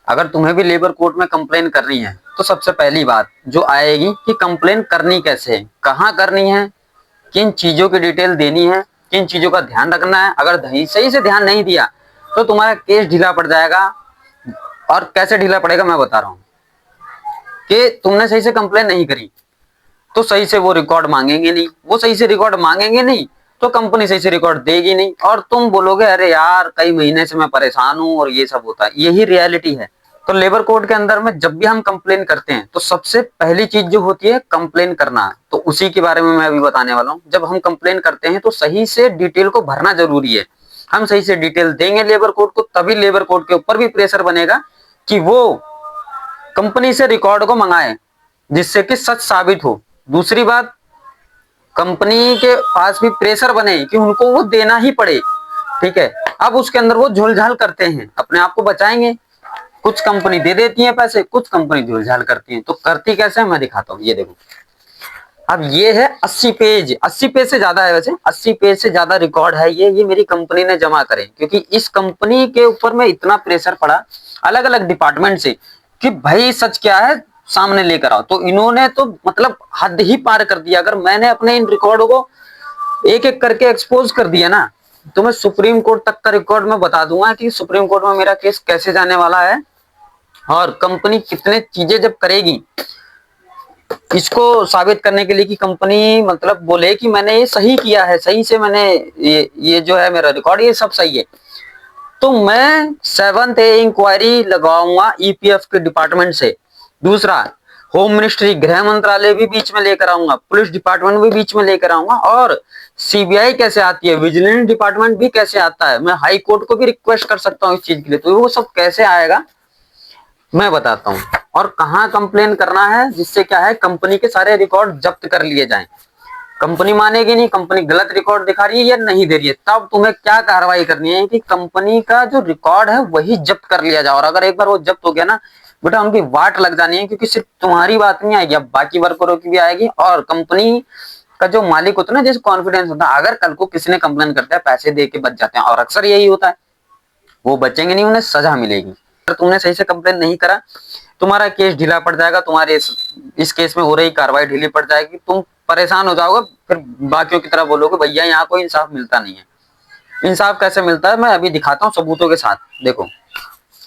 अगर तुम्हें भी लेबर कोर्ट में कंप्लेन करनी है तो सबसे पहली बात जो आएगी कि कंप्लेन करनी कैसे है, कहाँ करनी है, किन चीजों की डिटेल देनी है, किन चीजों का ध्यान रखना है। अगर सही से ध्यान नहीं दिया तो तुम्हारा केस ढीला पड़ जाएगा। और कैसे ढीला पड़ेगा मैं बता रहा हूँ कि तुमने सही से कंप्लेन नहीं करी तो सही से वो रिकॉर्ड मांगेंगे नहीं, वो सही से रिकॉर्ड मांगेंगे नहीं तो कंपनी सही से रिकॉर्ड देगी नहीं, और तुम बोलोगे अरे यार कई महीने से मैं परेशान हूं और ये सब होता है। यही रियलिटी है। तो लेबर कोड के अंदर में जब भी हम कंप्लेन करते हैं तो सबसे पहली चीज जो होती है कंप्लेन करना, तो उसी के बारे में मैं अभी बताने वाला हूँ। जब हम कंप्लेन करते हैं तो सही से डिटेल को भरना जरूरी है। हम सही से डिटेल देंगे लेबर कोड को, तभी लेबर कोड के ऊपर भी प्रेशर बनेगा कि वो कंपनी से रिकॉर्ड को मंगाए जिससे कि सच साबित हो। दूसरी बात, कंपनी के पास भी प्रेशर बने कि उनको वो देना ही पड़े। ठीक है, अब उसके अंदर वो झोलझाल करते हैं, अपने आप को बचाएंगे। कुछ कंपनी दे देती है पैसे, कुछ कंपनी झोलझाल करती है। तो करती कैसे है मैं दिखाता हूँ, ये देखो। अब ये है 80 पेज, 80 पेज से ज्यादा है, वैसे 80 पेज से ज्यादा रिकॉर्ड है ये मेरी कंपनी ने जमा करे, क्योंकि इस कंपनी के ऊपर में इतना प्रेशर पड़ा अलग अलग डिपार्टमेंट से कि भाई सच क्या है सामने लेकर आओ। तो इन्होंने तो मतलब हद ही पार कर दिया। अगर मैंने अपने इन रिकॉर्ड को एक एक करके एक्सपोज कर दिया ना, तो मैं सुप्रीम कोर्ट तक का रिकॉर्ड में बता दूंगा कि सुप्रीम कोर्ट में मेरा केस कैसे जाने वाला है और कंपनी कितने चीजें जब करेगी इसको साबित करने के लिए कि कंपनी मतलब बोले कि मैंने ये सही किया है, सही से मैंने ये जो है मेरा रिकॉर्ड ये सब सही है। तो मैं 7th इंक्वायरी लगाऊंगा ईपीएफ के डिपार्टमेंट से। दूसरा, होम मिनिस्ट्री गृह मंत्रालय भी बीच में लेकर आऊंगा, पुलिस डिपार्टमेंट भी बीच में लेकर आऊंगा, और सीबीआई कैसे आती है, विजिलेंस डिपार्टमेंट भी कैसे आता है, मैं हाई कोर्ट को भी रिक्वेस्ट कर सकता हूँ इस चीज के लिए। तो वो सब कैसे आएगा मैं बताता हूँ। और कहाँ कंप्लेन करना है जिससे क्या है कंपनी के सारे रिकॉर्ड जब्त कर लिए जाएं। कंपनी मानेगी नहीं, कंपनी गलत रिकॉर्ड दिखा रही है या नहीं दे रही है, तब तुम्हें क्या कार्रवाई करनी है कि कंपनी का जो रिकॉर्ड है वही जब्त कर लिया जाए। और अगर एक बार वो जब्त हो गया ना बेटा, उनकी वाट लग जानी है, क्योंकि सिर्फ तुम्हारी बात नहीं आएगी, अब बाकी वर्करों की भी आएगी। और कंपनी का जो मालिक होता है ना, जैसे कॉन्फिडेंस होता है, अगर कल को किसी ने कंप्लेन करता है पैसे दे के बच जाते हैं, और अक्सर यही होता है, वो बचेंगे नहीं, उन्हें सजा मिलेगी। अगर तुमने सही से कंप्लेन नहीं करा तुम्हारा केस ढीला पड़ जाएगा, तुम्हारे इस केस में हो रही कार्रवाई ढीली पड़ जाएगी, तुम परेशान हो जाओगे, फिर बाकियों की तरह बोलोगे भैया यहाँ कोई इंसाफ मिलता नहीं है। इंसाफ कैसे मिलता है मैं अभी दिखाता हूँ सबूतों के साथ। देखो,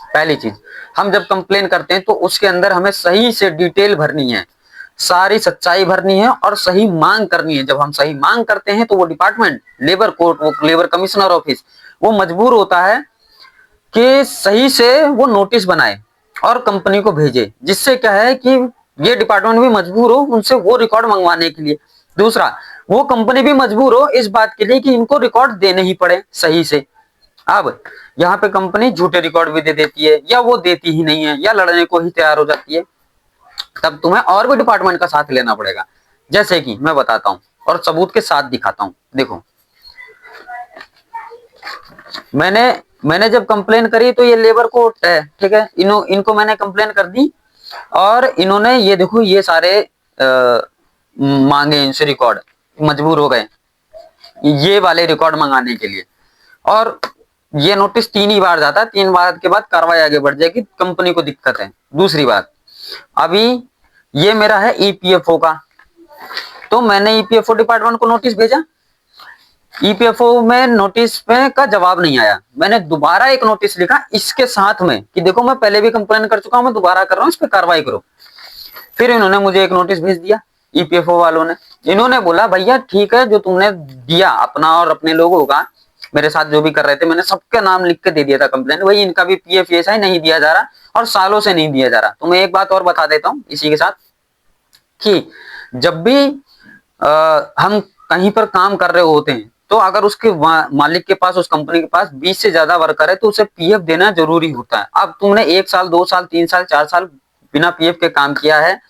पहली चीज, हम जब कंप्लेन करते हैं तो उसके अंदर हमें सही से डिटेल भरनी है, सारी सच्चाई भरनी है और सही मांग करनी है। जब हम सही मांग करते हैं तो वो डिपार्टमेंट लेबर कोर्ट, वो लेबर कमिश्नर ऑफिस, वो मजबूर होता है कि सही से वो नोटिस बनाए और कंपनी को भेजे, जिससे क्या है कि ये डिपार्टमेंट भी मजबूर हो उनसे वो रिकॉर्ड मंगवाने के लिए। दूसरा, वो कंपनी भी मजबूर हो इस बात के लिए कि इनको रिकॉर्ड देने ही पड़े सही से। अब यहाँ पे कंपनी झूठे रिकॉर्ड भी दे देती है, या वो देती ही नहीं है, या लड़ने को ही तैयार हो जाती है, तब तुम्हें और भी डिपार्टमेंट का साथ लेना पड़ेगा। जैसे कि मैं बताता हूँ और सबूत के साथ दिखाता हूँ। देखो, मैंने मैंने जब कंप्लेन करी तो ये लेबर कोर्ट है, ठीक है, इनको मैंने कंप्लेन कर दी और इन्होंने ये देखो ये सारे मांगे इनसे रिकॉर्ड, मजबूर हो गए ये वाले रिकॉर्ड मंगाने के लिए। और ये नोटिस 3 ही बार जाता है, 3 बार के बाद कार्रवाई आगे बढ़ जाएगी, कंपनी को दिक्कत है। दूसरी बात, अभी ये मेरा है ईपीएफओ का, तो मैंने ईपीएफओ डिपार्टमेंट को नोटिस भेजा, ईपीएफओ में नोटिस पे का जवाब नहीं आया। मैंने दोबारा एक नोटिस लिखा इसके साथ में कि देखो मैं पहले भी कंप्लेन कर चुका हूं, मैं दोबारा कर रहा हूं, इस पे कार्रवाई करो। फिर इन्होंने मुझे एक नोटिस भेज दिया ईपीएफओ वालों ने। इन्होंने बोला भैया ठीक है जो तुमने दिया अपना और अपने लोगों का, मेरे साथ जो भी कर रहे थे मैंने सबके नाम लिख के दे दिया था कंप्लेन, वही इनका भी पीएफ ऐसा ही नहीं दिया जा रहा और सालों से नहीं दिया जा रहा। तो मैं एक बात और बता देता हूँ इसी के साथ कि जब भी हम कहीं पर काम कर रहे होते हैं तो अगर उसके मालिक के पास, उस कंपनी के पास 20 से ज्यादा वर्कर है तो उसे पीएफ देना जरूरी होता है। अब तुमने 1 साल 2 साल 3 साल 4 साल बिना पीएफ के काम किया है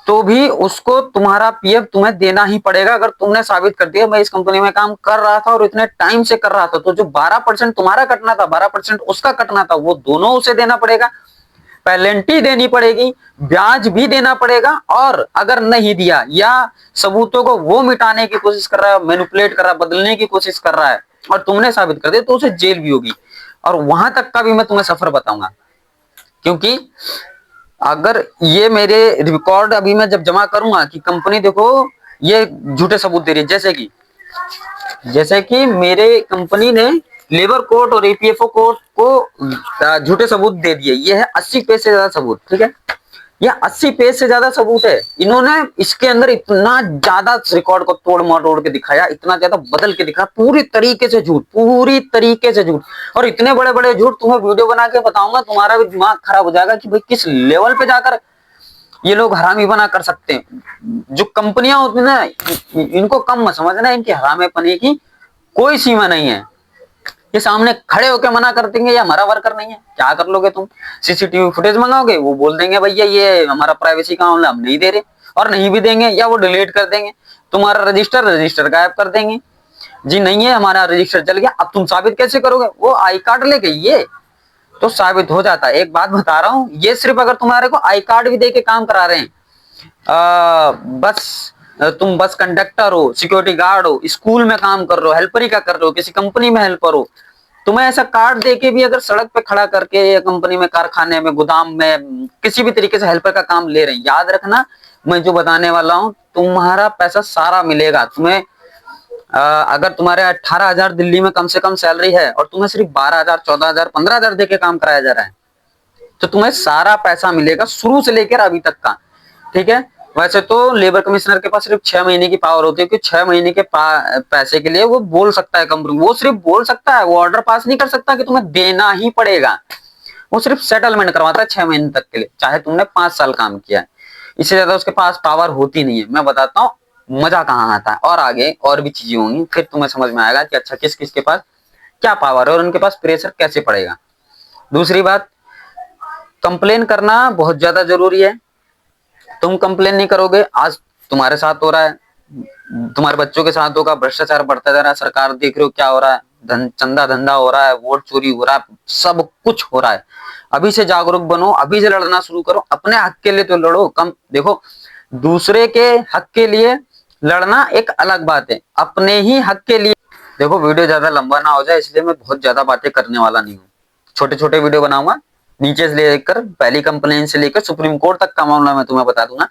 तो भी उसको तुम्हारा पीएफ तुम्हें देना ही पड़ेगा। अगर तुमने साबित कर दिया मैं इस कंपनी में काम कर रहा था और इतने टाइम से कर रहा था, तो जो 12% तुम्हारा कटना था 12% उसका कटना था, वो दोनों उसे देना पड़ेगा। पेनल्टी देनी पड़ेगी, ब्याज भी देना पड़ेगा, और अगर नहीं दिया या सबूतों को वो मिटाने की कोशिश कर रहा है, मैनिपुलेट कर रहा है, बदलने की कोशिश कर रहा है और तुमने साबित कर दिया तो उसे जेल भी होगी। और वहां तक का भी मैं तुम्हें सफर बताऊंगा। क्योंकि अगर ये मेरे रिकॉर्ड अभी मैं जब जमा करूंगा कि कंपनी देखो ये झूठे सबूत दे रही है, जैसे कि मेरे कंपनी ने लेबर कोर्ट और ईपीएफओ कोर्ट को झूठे सबूत दे दिए। ये है 80 पेज से ज्यादा सबूत, ठीक है, ये 80 पेज से ज्यादा सबूत है। इन्होंने इसके अंदर इतना ज्यादा रिकॉर्ड को तोड़ मरोड़ के दिखाया, इतना ज्यादा बदल के दिखाया, पूरी तरीके से झूठ, पूरी तरीके से झूठ। और इतने बड़े बड़े झूठ तुम्हें वीडियो बना के बताऊंगा, तुम्हारा भी दिमाग खराब हो जाएगा कि भाई किस लेवल पे जाकर ये लोग हरामी बना कर सकते हैं। जो कंपनियां होती है ना, इनको कम मत समझना, इनकी हरामेपने की कोई सीमा नहीं है। ये सामने खड़े होकर मना कर देंगे ये हमारा वर्कर नहीं है, क्या कर लोगे तुम? सीसीटीवी फुटेज मंगाओगे, वो बोल देंगे भैया ये हमारा प्राइवेसी का मामला, हम नहीं दे रहे, और नहीं भी देंगे या वो डिलीट कर देंगे तुम्हारा रजिस्टर गायब कर देंगे। जी नहीं है हमारा रजिस्टर चल गया, अब तुम साबित कैसे करोगे? वो आई कार्ड लेके ये तो साबित हो जाता है। एक बात बता रहा हूं, ये सिर्फ अगर तुम्हारे को आई कार्ड भी दे के काम करा रहे हैं, तुम बस कंडक्टर हो, सिक्योरिटी गार्ड हो, स्कूल में काम कर रहे हो, हेल्परी का कर रहे हो, किसी कंपनी में हेल्पर हो, तुम्हें ऐसा कार्ड देके भी अगर सड़क पे खड़ा करके या कंपनी में, कारखाने में, गोदाम में किसी भी तरीके से हेल्पर का काम ले रहे हैं, याद रखना मैं जो बताने वाला हूं, तुम्हारा पैसा सारा मिलेगा तुम्हें। अगर तुम्हारे 18,000 दिल्ली में कम से कम सैलरी है और तुम्हें सिर्फ 12,000, 14,000, 15,000 देके काम कराया जा रहा है, तो तुम्हें सारा पैसा मिलेगा शुरू से लेकर अभी तक का, ठीक है। वैसे तो लेबर कमिश्नर के पास सिर्फ 6 महीने की पावर होती है कि 6 महीने के पैसे के लिए वो बोल सकता है कंपनी, वो सिर्फ बोल सकता है, वो ऑर्डर पास नहीं कर सकता कि तुम्हें देना ही पड़ेगा। वो सिर्फ सेटलमेंट करवाता है 6 महीने तक के लिए, चाहे तुमने 5 साल काम किया है। इससे ज्यादा उसके पास पावर होती नहीं है। मैं बताता हूँ मजा कहाँ आता है, और आगे और भी चीजें होंगी, फिर तुम्हें समझ में आएगा कि अच्छा किस किस के पास क्या पावर है और उनके पास प्रेशर कैसे पड़ेगा। दूसरी बात, कंप्लेन करना बहुत ज्यादा जरूरी है। तुम कंप्लेन नहीं करोगे, आज तुम्हारे साथ हो रहा है, तुम्हारे बच्चों के साथ होगा, भ्रष्टाचार बढ़ता जा रहा है, सरकार देख रहे हो क्या हो रहा है, चंदा धंधा हो रहा है, वोट चोरी हो रहा है, सब कुछ हो रहा है। अभी से जागरूक बनो, अभी से लड़ना शुरू करो, अपने हक के लिए तो लड़ो। कम देखो, दूसरे के हक के लिए लड़ना एक अलग बात है, अपने ही हक के लिए। देखो वीडियो ज्यादा लंबा ना हो जाए इसलिए मैं बहुत ज्यादा बातें करने वाला नहीं हूँ, छोटे छोटे वीडियो बनाऊंगा। नीचे से लेकर पहली कंप्लेन से लेकर सुप्रीम कोर्ट तक का मामला मैं तुम्हें बता दूंगा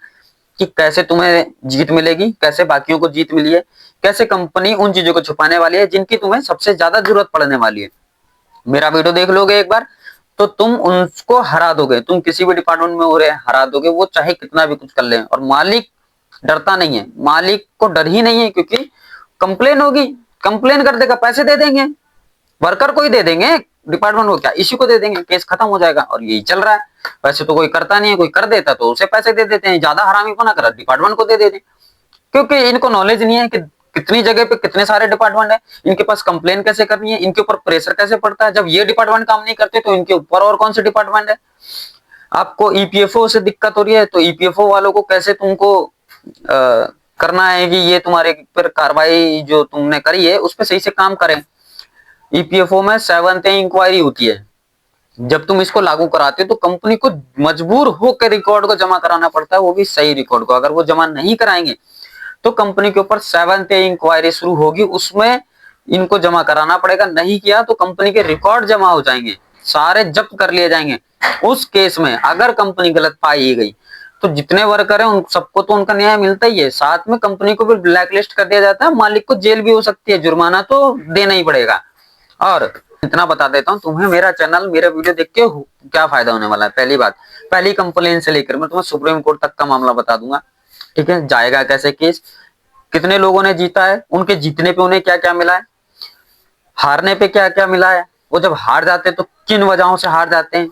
कि कैसे तुम्हें जीत मिलेगी, कैसे बाकियों को जीत मिली है, कैसे कंपनी उन चीजों को छुपाने वाली है जिनकी तुम्हें सबसे ज्यादा जरूरत पड़ने वाली है। मेरा वीडियो देख लोगे एक बार तो तुम उनको हरा दोगे, तुम किसी भी डिपार्टमेंट में हो रहे हरा दोगे, वो चाहे कितना भी कुछ कर ले। और मालिक डरता नहीं है, मालिक को डर ही नहीं है, क्योंकि कंप्लेन होगी, कंप्लेन कर देगा, पैसे दे देंगे, वर्कर को ही दे देंगे, डिपार्टमेंट को क्या, इसी को दे देंगे, केस खत्म हो जाएगा। और यही चल रहा है। वैसे तो कोई करता नहीं है, कोई कर देता तो उसे पैसे दे देते हैं, ज्यादा हरामी बना कर डिपार्टमेंट को दे देते हैं, क्योंकि इनको नॉलेज नहीं है कि कितनी जगह पे कितने सारे डिपार्टमेंट है, इनके पास कंप्लेन कैसे करनी है, इनके ऊपर प्रेशर कैसे पड़ता है। जब ये डिपार्टमेंट काम नहीं करते तो इनके ऊपर और कौन से डिपार्टमेंट है। आपको ईपीएफओ से दिक्कत हो रही है तो ईपीएफओ वालों को कैसे तुमको करना है कि ये तुम्हारे पर कार्रवाई जो तुमने करी है उस पर सही से काम करें। ईपीएफओ में 7th इंक्वायरी होती है, जब तुम इसको लागू कराते हो तो कंपनी को मजबूर होकर रिकॉर्ड को जमा कराना पड़ता है, वो भी सही रिकॉर्ड को। अगर वो जमा नहीं कराएंगे तो कंपनी के ऊपर 7th इंक्वायरी शुरू होगी, उसमें इनको जमा कराना पड़ेगा। नहीं किया तो कंपनी के रिकॉर्ड जमा हो जाएंगे, सारे जब्त कर लिए जाएंगे। उस केस में अगर कंपनी गलत पाई गई तो जितने वर्कर हैं उन सबको तो उनका न्याय मिलता ही है, साथ में कंपनी को भी ब्लैकलिस्ट कर दिया जाता है, मालिक को जेल भी हो सकती है, जुर्माना तो देना ही पड़ेगा। और इतना बता देता हूँ तुम्हें, मेरा चैनल, मेरा वीडियो देख के क्या फायदा होने वाला है। पहली बात, पहली कंप्लेन से लेकर मैं तुम्हें सुप्रीम कोर्ट तक का मामला बता दूंगा, ठीक है। जाएगा कैसे केस, कितने लोगों ने जीता है, उनके जीतने पे उन्हें क्या क्या मिला है, हारने पे क्या क्या मिला है, वो जब हार जाते हैं तो किन वजहों से हार जाते हैं।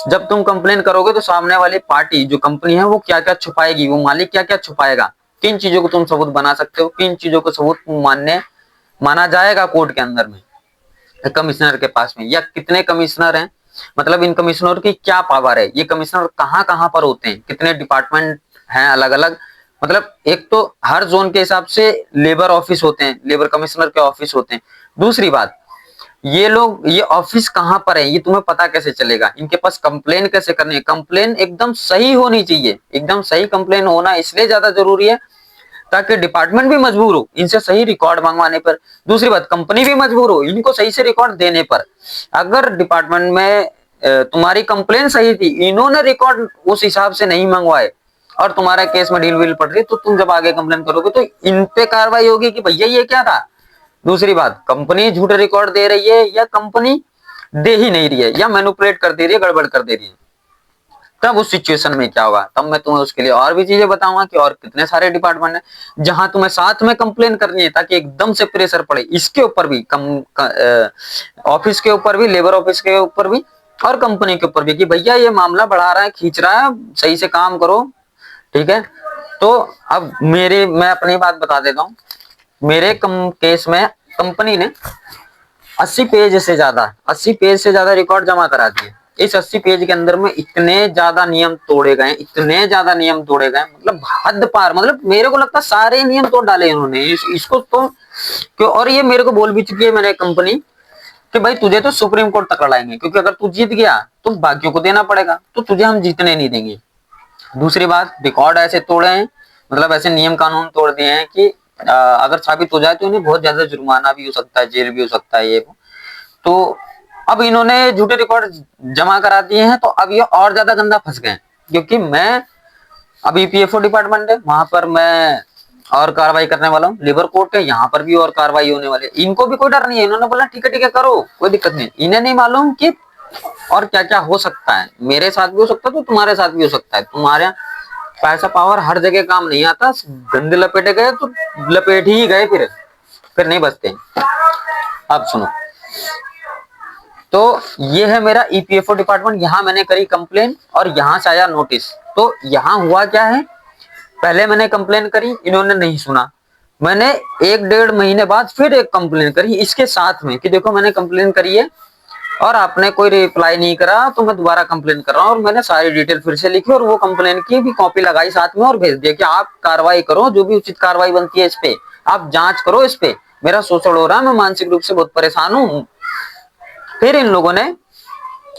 जब तुम कंप्लेन करोगे तो सामने वाली पार्टी जो कंपनी है वो क्या क्या छुपाएगी, वो मालिक क्या क्या छुपाएगा, किन चीजों को तुम सबूत बना सकते हो, किन चीजों को सबूत माना जाएगा कोर्ट के अंदर में, कमिश्नर के पास में। या कितने कमिश्नर हैं, मतलब इन कमिश्नर की क्या पावर है, ये कमिश्नर कहाँ कहाँ पर होते हैं, कितने डिपार्टमेंट हैं अलग अलग। मतलब एक तो हर जोन के हिसाब से लेबर ऑफिस होते हैं, लेबर कमिश्नर के ऑफिस होते हैं। दूसरी बात, ये लोग, ये ऑफिस कहाँ पर है ये तुम्हें पता कैसे चलेगा, इनके पास कंप्लेन कैसे करनी है। कंप्लेन एकदम सही होनी चाहिए, एकदम सही कंप्लेन होना इसलिए ज्यादा जरूरी है ताकि डिपार्टमेंट भी मजबूर हो इनसे सही रिकॉर्ड मंगवाने पर। दूसरी बात, कंपनी भी मजबूर हो इनको सही से रिकॉर्ड देने पर। अगर डिपार्टमेंट में तुम्हारी कंप्लेन सही थी, इन्होंने रिकॉर्ड उस हिसाब से नहीं मंगवाए और तुम्हारा केस में डील वील पड़ रही है, तो तुम जब आगे कंप्लेन करोगे तो इन पे कार्रवाई होगी कि भैया ये क्या था। दूसरी बात, कंपनी झूठे रिकॉर्ड दे रही है या कंपनी दे ही नहीं रही है या मैनिपुलेट कर दे रही है, गड़बड़ कर दे रही है, तब उस सिचुएशन में क्या होगा, तब मैं तुम्हें उसके लिए और भी चीजें बताऊंगा कि और कितने सारे डिपार्टमेंट है जहां तुम्हें साथ में कंप्लेन करनी है, ताकि एकदम से प्रेशर पड़े इसके ऊपर भी, ऑफिस के ऊपर भी, लेबर ऑफिस के ऊपर भी और कंपनी के ऊपर भी, कि भैया ये मामला बढ़ा रहा है, खींच रहा है, सही से काम करो। ठीक है, तो अब मैं अपनी बात बता देता हूँ। मेरे केस में कंपनी ने 80 पेज से ज्यादा रिकॉर्ड जमा करा दिए। इस 80 पेज के अंदर में इतने ज्यादा नियम तोड़े गए, मतलब हद पार, मतलब मेरे को लगता है सारे नियम तोड़ डाले इन्होंने इसको तो क्यों। और ये मेरे को बोल भी चुकी है मैंने कंपनी कि भाई तुझे तो सुप्रीम कोर्ट तक लड़ाएंगे, क्योंकि अगर तू जीत गया तो बाकियों को देना पड़ेगा, तो तुझे हम जीतने नहीं देंगे। दूसरी बात, रिकॉर्ड ऐसे तोड़े हैं, मतलब ऐसे नियम कानून तोड़ दिए हैं कि अगर साबित हो जाए तो इन्हें बहुत ज्यादा जुर्माना भी हो सकता है, जेल भी हो सकता है ये वो। तो अब इन्होंने झूठे रिकॉर्ड जमा करा दिए हैं, तो अब ये और ज्यादा गंदा फंस गए, क्योंकि मैं अब ईपीएफओ डिपार्टमेंट है, वहां पर मैं और कार्रवाई करने वाला हूँ, लेबर कोर्ट है, यहाँ पर भी और कार्रवाई होने वाली है। इनको भी कोई डर नहीं है, इन्होंने बोला ठीक है करो, कोई दिक्कत नहीं। इन्हें नहीं मालूम कि और क्या क्या हो सकता है, मेरे साथ भी हो सकता है तो तुम्हारे साथ भी हो सकता है। तुम्हारे पैसा पावर हर जगह काम नहीं आता, गंदे लपेटे गए तो लपेट ही गए, फिर नहीं बचते। अब सुनो, तो ये है मेरा ईपीएफओ डिपार्टमेंट, यहाँ मैंने करी कंप्लेन और यहाँ से आया नोटिस। तो यहाँ हुआ क्या है, पहले मैंने कंप्लेन करी, इन्होंने नहीं सुना, मैंने 1-1.5 महीने बाद फिर एक कंप्लेन करी इसके साथ में कि देखो मैंने कंप्लेन करी है और आपने कोई रिप्लाई नहीं करा, तो मैं दोबारा कंप्लेन कर रहा हूँ। और मैंने सारी डिटेल फिर से लिखी और वो कंप्लेन की भी कॉपी लगाई साथ में और भेज दिया कि आप कार्रवाई करो, जो भी उचित कार्रवाई बनती है इस पे आप जांच करो, इस पे मेरा शोषण हो रहा है, मैं मानसिक रूप से बहुत परेशान हूँ। फिर इन लोगों ने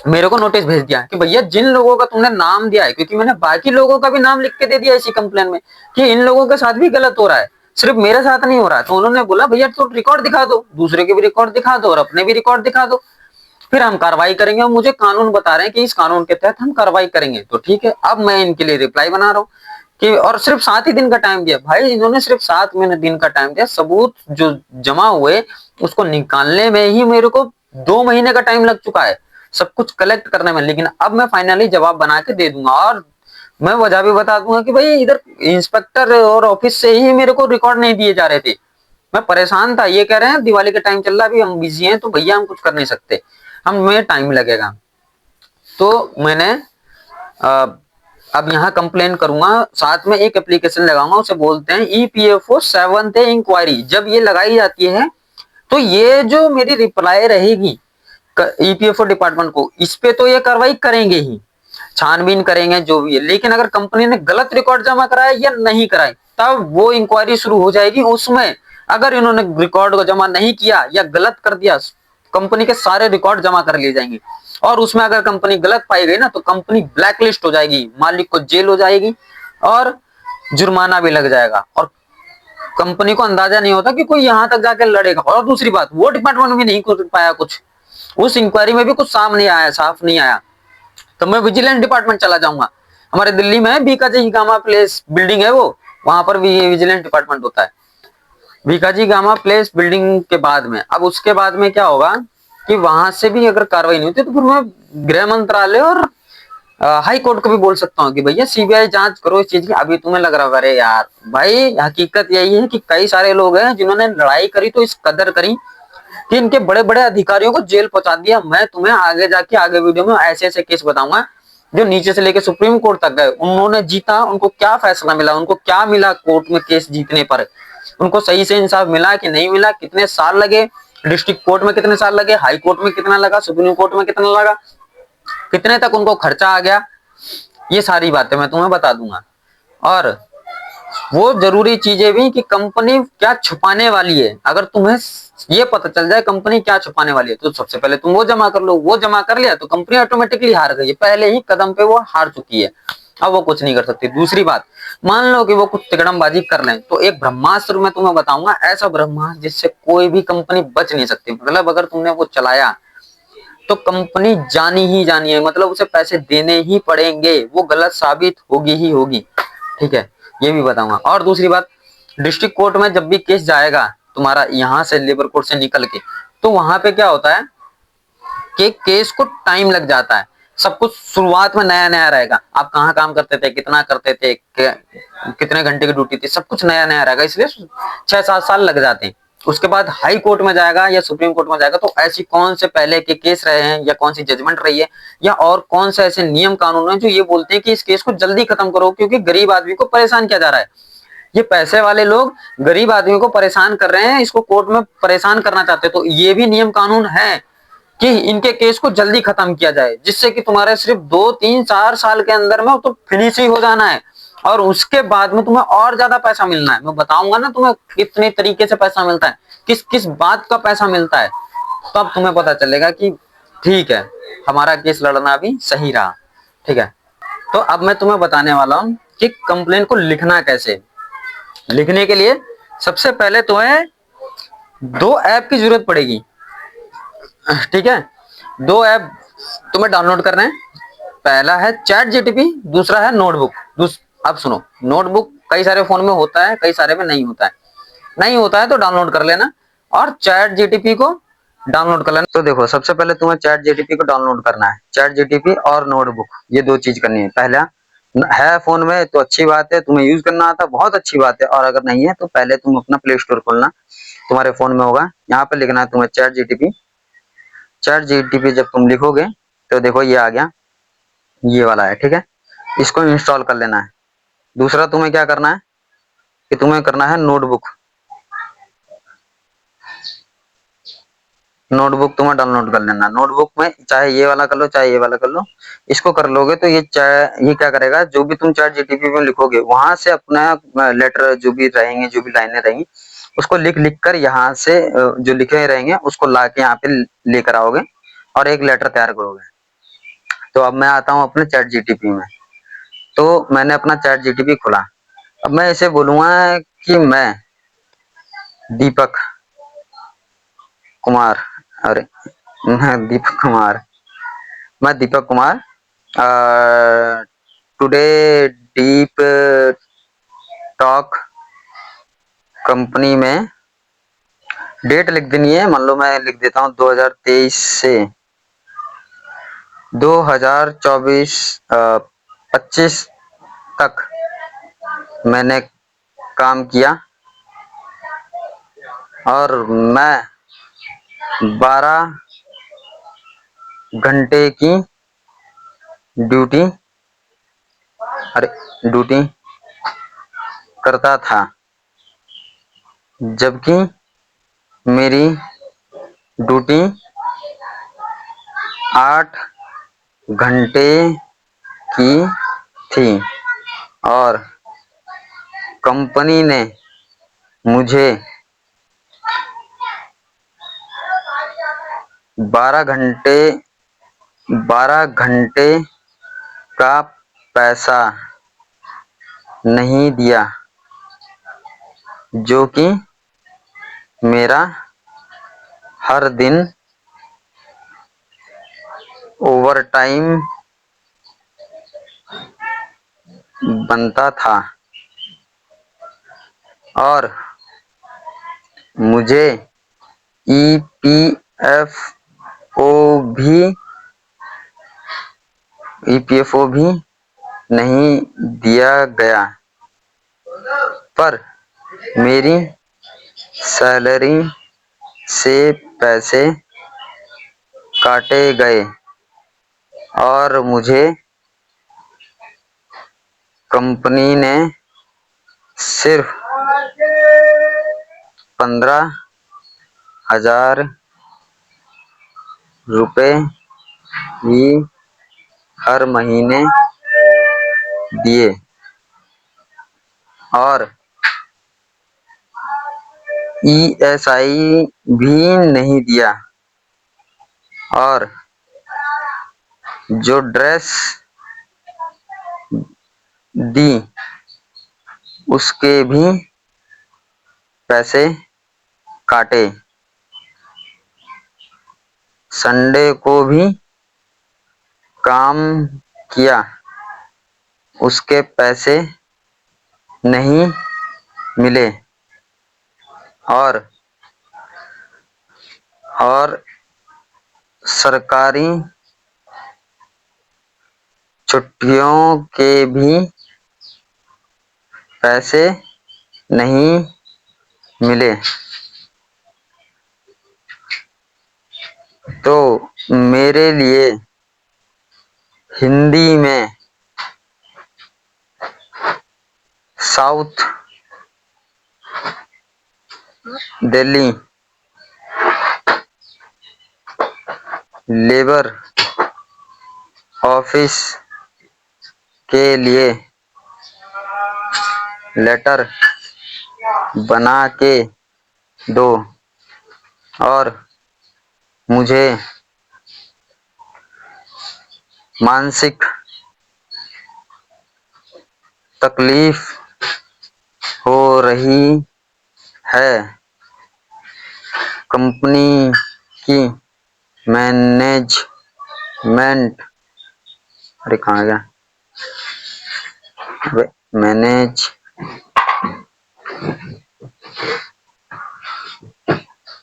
मेरे को नोटिस भेज दिया कि भैया जिन लोगों का तुमने नाम दिया है, क्योंकि मैंने बाकी लोगों का भी नाम लिख के दे दिया इसी कंप्लेन में कि इन लोगों के साथ भी गलत हो रहा है, सिर्फ मेरे साथ नहीं हो रहा है। तो उन्होंने बोला भैया तो रिकॉर्ड दिखा दो, दूसरे के भी रिकॉर्ड दिखा दो और अपने भी रिकॉर्ड दिखा दो, फिर हम कार्रवाई करेंगे। और मुझे कानून बता रहे हैं कि इस कानून के तहत हम कार्रवाई करेंगे। तो ठीक है, अब मैं इनके लिए रिप्लाई बना रहा हूँ कि, और सिर्फ 7 ही दिन का टाइम दिया। भाई इन्होंने सिर्फ 7 दिन का टाइम दिया, सबूत जो जमा हुए उसको निकालने में ही मेरे को 2 महीने का टाइम लग चुका है, सब कुछ कलेक्ट करने में। लेकिन अब मैं फाइनली जवाब बना के दे दूंगा और मैं वजह भी बता दूंगा कि भाई इधर इंस्पेक्टर और ऑफिस से ही मेरे को रिकॉर्ड नहीं दिए जा रहे थे, मैं परेशान था। ये कह रहे हैं दिवाली का टाइम चल रहा है, अभी हम बिजी हैं, तो भैया हम कुछ कर नहीं सकते, हमें टाइम लगेगा। तो मैंने अब यहाँ कंप्लेन करूंगा, साथ में एक एप्लीकेशन लगाऊंगा, उसे बोलते हैं ईपीएफओ 7th इंक्वायरी। जब ये लगाई जाती है तो ये जो मेरी रिप्लाई रहेगी ईपीएफओ डिपार्टमेंट को, इस पे तो ये कार्रवाई करेंगे ही, छानबीन करेंगे जो भी है। लेकिन अगर कंपनी ने गलत रिकॉर्ड जमा कराया या नहीं कराए, तब वो इंक्वायरी शुरू हो जाएगी। उसमें अगर इन्होंने रिकॉर्ड को जमा नहीं किया या गलत कर दिया, कंपनी के सारे रिकॉर्ड जमा कर लिए जाएंगे। और उसमें अगर कंपनी गलत पाई गई ना, तो कंपनी ब्लैकलिस्ट हो जाएगी, मालिक को जेल हो जाएगी और जुर्माना भी लग जाएगा। और कंपनी को अंदाजा नहीं होता कि कोई यहां तक जाकर लड़ेगा। और दूसरी बात, वो डिपार्टमेंट भी नहीं कर पाया कुछ, उस इंक्वायरी में भी कुछ साफ नहीं आया, तो मैं विजिलेंस डिपार्टमेंट चला जाऊंगा। हमारे दिल्ली में बीकाजी गामा प्लेस बिल्डिंग है, वो वहां पर भी विजिलेंस डिपार्टमेंट होता है, बीकाजी गामा प्लेस बिल्डिंग के बाद में। अब उसके बाद में क्या होगा कि वहां से भी अगर कार्रवाई नहीं होती तो फिर मैं गृह मंत्रालय और हाई कोर्ट को भी बोल सकता हूँ कि भैया सीबीआई जांच करो इस चीज की। अभी तुम्हें लग रहा है अरे यार भाई, हकीकत यही है कि कई सारे लोग हैं जिन्होंने लड़ाई करी तो इस कदर करी कि इनके बड़े बड़े अधिकारियों को जेल पहुंचा दिया। मैं तुम्हें आगे जाके आगे वीडियो में ऐसे ऐसे केस बताऊंगा जो नीचे से लेके सुप्रीम कोर्ट तक गए, उन्होंने जीता, उनको क्या फैसला मिला, उनको क्या मिला कोर्ट में केस जीतने पर, उनको सही से इंसाफ मिला कि नहीं मिला, कितने साल लगे, डिस्ट्रिक्ट कोर्ट में कितने साल लगे, हाई कोर्ट में कितना लगा, सुप्रीम कोर्ट में कितना लगा, कितने तक उनको खर्चा आ गया, ये सारी बातें मैं तुम्हें बता दूंगा। और वो जरूरी चीजें भी कि कंपनी क्या छुपाने वाली है, अगर तुम्हें ये पता चल जाए कंपनी क्या छुपाने वाली है, तो सबसे पहले तुम वो जमा कर लो। वो जमा कर लिया तो कंपनी ऑटोमेटिकली हार गई है, पहले ही कदम पे वो हार चुकी है, अब वो कुछ नहीं कर सकती। दूसरी बात, मान लो कि वो कुछ तिकड़मबाजी कर लें, तो एक ब्रह्मास्त्र मैं तुम्हें बताऊंगा, ऐसा ब्रह्मास्त्र जिससे कोई भी कंपनी बच नहीं सकती। मतलब अगर तुमने वो चलाया तो कंपनी जानी ही जानी है, मतलब उसे पैसे देने ही पड़ेंगे, वो गलत साबित होगी ही होगी। ठीक है, ये भी बताऊंगा। और दूसरी बात, डिस्ट्रिक्ट कोर्ट में जब भी केस जाएगा तुम्हारा यहाँ से लेबर कोर्ट से निकल के, तो वहां पे क्या होता है कि केस को टाइम लग जाता है। सब कुछ शुरुआत में नया नया रहेगा, आप कहाँ काम करते थे, कितना करते थे, कितने घंटे की ड्यूटी थी, सब कुछ नया नया रहेगा, इसलिए 6-7 साल लग जाते हैं। उसके बाद हाई कोर्ट में जाएगा या सुप्रीम कोर्ट में जाएगा, तो ऐसी कौन से पहले के केस रहे हैं या कौन सी जजमेंट रही है या और कौन से ऐसे नियम कानून हैं जो ये बोलते हैं कि इस केस को जल्दी खत्म करो, क्योंकि गरीब आदमी को परेशान किया जा रहा है। ये पैसे वाले लोग गरीब आदमी को परेशान कर रहे हैं, इसको कोर्ट में परेशान करना चाहते हैं। तो ये भी नियम कानून है कि इनके केस को जल्दी खत्म किया जाए, जिससे कि तुम्हारे सिर्फ 2-3-4 साल के अंदर में तो फिनिश ही हो जाना है, और उसके बाद में तुम्हें और ज्यादा पैसा मिलना है। मैं बताऊंगा ना तुम्हें कितने तरीके से पैसा मिलता है, किस किस बात का पैसा मिलता है, तब तुम्हें पता चलेगा कि ठीक है, हमारा केस लड़ना भी सही रहा। ठीक है, तो अब मैं तुम्हें बताने वाला हूं कि कंप्लेन को लिखना कैसे। लिखने के लिए सबसे पहले तुम्हें 2 ऐप की जरूरत पड़ेगी। ठीक है, 2 ऐप तुम्हें डाउनलोड करना है। पहला है चैट जीटीपी, दूसरा है नोटबुक। अब सुनो, नोटबुक कई सारे फोन में होता है, कई सारे में नहीं होता है। नहीं होता है तो डाउनलोड कर लेना, और चैट जीटीपी को डाउनलोड कर लेना। तो देखो, सबसे पहले तुम्हें चैट जीटीपी को डाउनलोड करना है। चैट जीटीपी और नोटबुक, ये 2 चीज करनी है। पहला है फोन में तो अच्छी बात है, तुम्हें यूज करना आता, बहुत अच्छी बात है। और अगर नहीं है तो पहले तुम अपना प्ले स्टोर खोलना, तुम्हारे फोन में होगा, यहाँ पे लिखना है तुम्हें चैट जीटीपी। चैट जीटीपी जब तुम लिखोगे तो देखो ये आ गया, ये वाला है। ठीक है, इसको इंस्टॉल कर लेना है। दूसरा तुम्हें क्या करना है कि तुम्हें करना है नोटबुक। नोटबुक तुम्हें डाउनलोड कर लेना। नोटबुक में चाहे ये वाला कर लो, चाहे ये वाला कर लो। इसको कर लोगे तो ये क्या करेगा, जो भी तुम चैट जीटीपी में लिखोगे वहां से अपना लेटर जो भी रहेंगे, जो भी लाइनें रहेंगी, उसको लिख लिख कर यहाँ से जो लिखे रहेंगे उसको ला के यहाँ पे लेकर आओगे और एक लेटर तैयार करोगे। तो अब मैं आता हूँ अपने चैट जीटीपी में। तो मैंने अपना चैट जीटीपी खोला। अब मैं इसे बोलूंगा कि मैं दीपक कुमार, अरे दीपक कुमार, मैं Deepak Kumar today deep talk company में, डेट लिख देनी है। मान लो मैं लिख देता हूँ 2023 से 2024 25 तक मैंने काम किया, और मैं 12 घंटे की ड्यूटी ड्यूटी करता था, जबकि मेरी ड्यूटी 8 घंटे की थी, और कंपनी ने मुझे 12 घंटे का पैसा नहीं दिया, जो कि मेरा हर दिन ओवर टाइम बनता था, और मुझे ईपीएफओ भी नहीं दिया गया, पर मेरी सैलरी से पैसे काटे गए, और मुझे कंपनी ने सिर्फ 15,000 रुपए ही हर महीने दिए, और ईएसआई भी नहीं दिया, और जो ड्रेस दी उसके भी पैसे काटे। संडे को भी काम किया, उसके पैसे नहीं मिले, और सरकारी छुट्टियों के भी पैसे नहीं मिले, तो मेरे लिए हिंदी में साउथ दिल्ली लेबर ऑफिस के लिए लेटर बना के दो, और मुझे मानसिक तकलीफ हो रही है। कंपनी की मैनेजमेंट, अरे कहाँ गया, मैनेज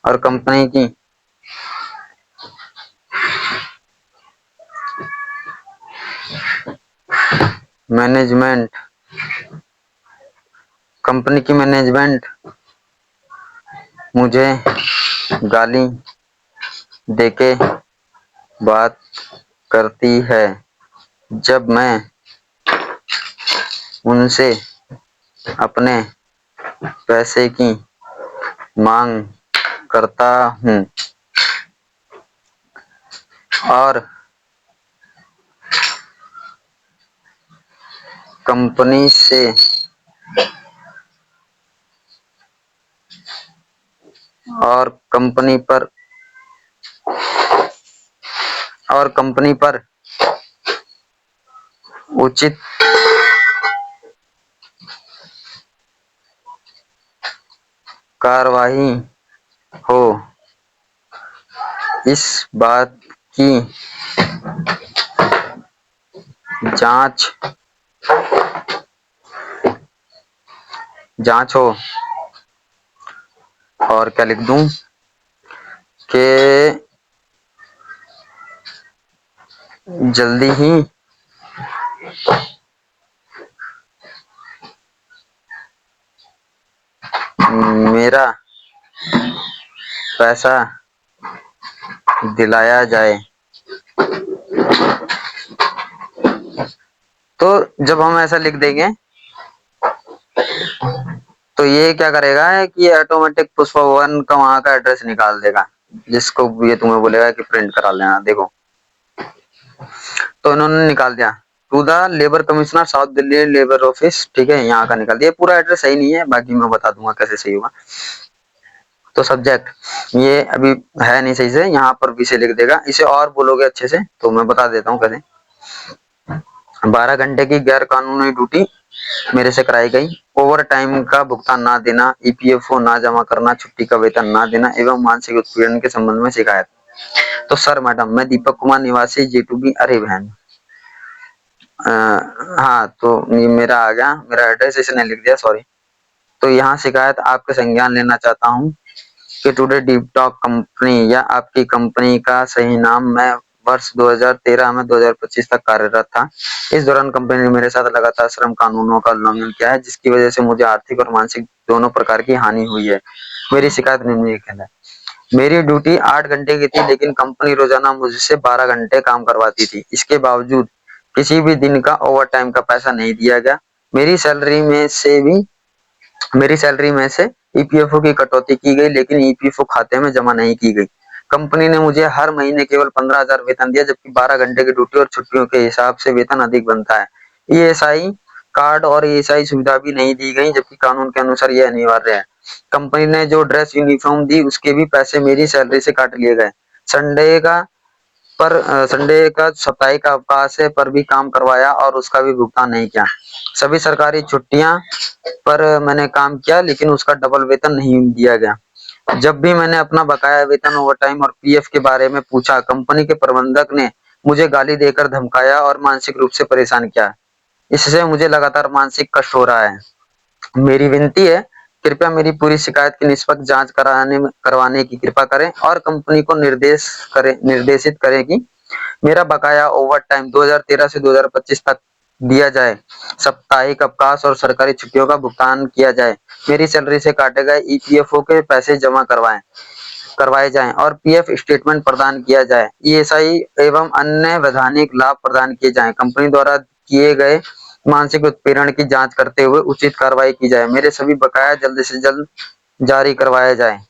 और कंपनी की मैनेजमेंट मुझे गाली देके बात करती है जब मैं उनसे अपने पैसे की मांग करता हूँ, और कंपनी पर उचित कार्रवाई हो, इस बात की जांच हो, और क्या लिख दूं कि जल्दी ही मेरा पैसा दिलाया जाए। तो जब हम ऐसा लिख देंगे तो ये क्या करेगा है कि ऑटोमेटिक पुष्पा वन का वहां का एड्रेस निकाल देगा, जिसको ये तुम्हें बोलेगा कि प्रिंट करा लेना। देखो, तो इन्होंने निकाल दिया, to the labour commissioner south Delhi labour office, ठीक है, यहाँ का निकाल दिया। पूरा एड्रेस सही नहीं है, बाकी मैं बता दूंगा कैसे सही होगा। तो सब्जेक्ट ये अभी है नहीं सही से, यहाँ पर भी से लिख देगा। इसे और बोलोगे अच्छे से तो मैं बता देता हूँ कैसे। 12 घंटे की गैर कानूनी ड्यूटी मेरे से कराई गई, ओवर टाइम का भुगतान ना देना, ईपीएफओ ना जमा करना, छुट्टी का वेतन ना देना एवं मानसिक उत्पीड़न के संबंध में शिकायत। तो सर मैडम, मैं दीपक कुमार निवासी J2B, अरे बहन, हाँ, तो ये मेरा आ गया, मेरा एड्रेस इसने लिख दिया, सॉरी। तो यहाँ शिकायत आपके संज्ञान लेना चाहता हूँ कि टुडे डीप टॉक कंपनी या आपकी कंपनी का सही नाम, मैं वर्ष 2013 में 2025 तक कार्यरत था। इस दौरान कंपनी ने मेरे साथ लगातार श्रम कानूनों का उल्लंघन किया है, जिसकी वजह से मुझे आर्थिक और मानसिक दोनों प्रकार की हानि हुई है। मेरी शिकायत निम्नलिखित है। मेरी ड्यूटी 8 घंटे की थी, लेकिन कंपनी रोजाना मुझसे 12 घंटे काम करवाती थी। इसके बावजूद किसी भी दिन का ओवर टाइम का पैसा नहीं दिया गया। मेरी सैलरी में से ईपीएफओ की कटौती की गई, लेकिन ईपीएफओ खाते में जमा नहीं की गई। कंपनी ने मुझे हर महीने केवल 15,000 वेतन दिया, जबकि 12 घंटे की ड्यूटी और छुट्टियों के हिसाब से वेतन अधिक बनता है। ईएसआई कार्ड और ईएसआई सुविधा भी नहीं दी गई, जबकि कानून के अनुसार यह अनिवार्य है। कंपनी ने जो ड्रेस यूनिफॉर्म दी, उसके भी पैसे मेरी सैलरी से काट लिए गए। संडे का साप्ताहिक अवकाश है पर भी काम करवाया और उसका भी भुगतान नहीं किया। सभी सरकारी छुट्टियां पर मैंने काम किया, लेकिन उसका डबल वेतन नहीं दिया गया। जब भी मैंने अपना बकाया वेतन, ओवरटाइम और पीएफ के बारे में पूछा, कंपनी के प्रबंधक ने मुझे गाली देकर धमकाया और मानसिक रूप से परेशान किया। इससे मुझे लगातार मानसिक कष्ट हो रहा है। मेरी विनती है, कृपया मेरी पूरी शिकायत की निष्पक्ष जांच करवाने की कृपा करें और कंपनी को निर्देशित करें कि मेरा बकाया ओवरटाइम 2013 से 2025 तक दिया जाए, साप्ताहिक अवकाश और सरकारी छुट्टियों का भुगतान किया जाए, मेरी सैलरी से काटे गए ईपीएफओ के पैसे जमा करवाए जाएं और पीएफ स्टेटमेंट प्रदान किया जाए, ईएसआई एवं अन्य वैधानिक लाभ प्रदान किए जाएं, कंपनी द्वारा किए गए मानसिक उत्पीड़न की जांच करते हुए उचित कार्रवाई की जाए, मेरे सभी बकाया जल्द से जल्द जारी करवाया जाए।